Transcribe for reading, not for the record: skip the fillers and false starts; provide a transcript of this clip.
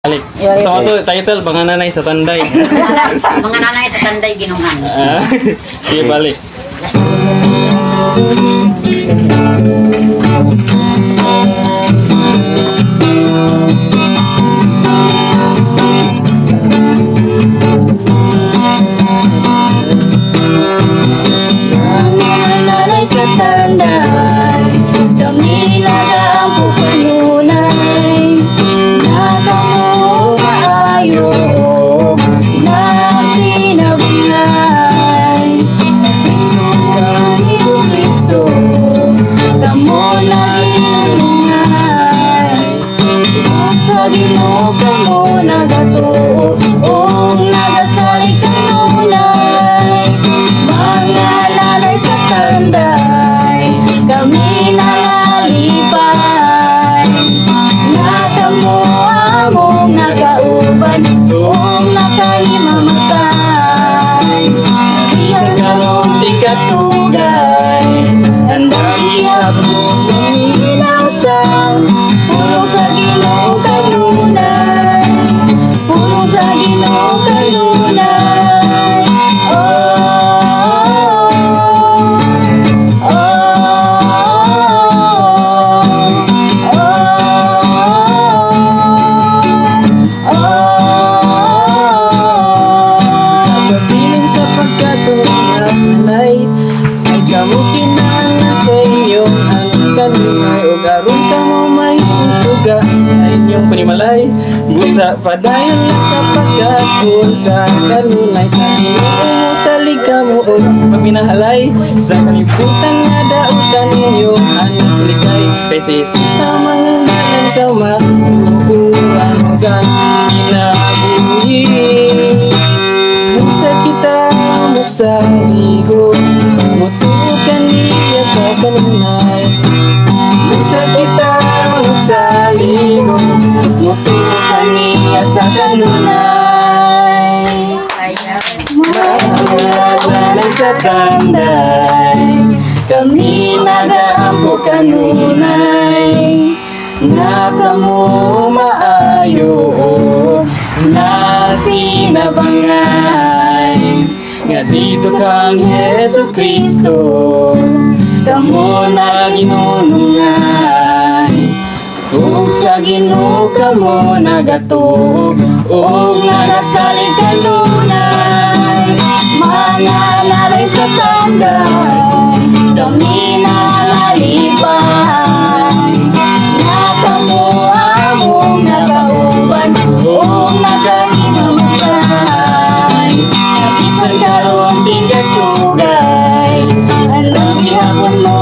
Balik. Sama to title, mga nanay sa tanday. Mga nanay sa tanday ginungan. Sige, balik. Mga nanay sa tanday, kami nag-aampo kanunay, na kamo maayo, na tinabangay. Pinungan ni Kristo, kamo naginunay, sa Ginoo kamo nagatuo, o nagasalik kanunay. Mga nanay sa tanday, kami nangalipay, na kamo among nakauban, kung nakalimamatay. Sa karong tikat Katugay, handang ihapon ilaw sa pulong sa Ginoo kanunay, pulong sa Ginoo kanunay. Sa pagpiling sa pagkatulanay, ay kamo kinahanglan sa inyong ang kanunay, o aron kamo may usuga sa inyong panimalay. Busa padayon lang sa pagkatun sa kanunay, sa Ginoo mo salig kamo o paminahalay, sa kalibutan nga dautan ninyo ang likay. Kay si Jesus na mga ngalan ka matutuan o kinabuhi. Musa kita musa ligo, mutukan niya sa kanunay. Musa kita musa ligo, mutukan niya sa kanunay. Mga nanay sa tanday, kami nag-aampo kanunay, na kamo maayo, na tinabangay. Nga dito kang Yesu Kristo, kamo na ginunungay, ug sa Ginoo kamo nagatub, ug nagasalig kanunay. Mga nanay sa tanday, kami nangalipay, na kamo among nakauban, ug nagahimamatay. Sa karong tingkat tugay, handang ihapon mo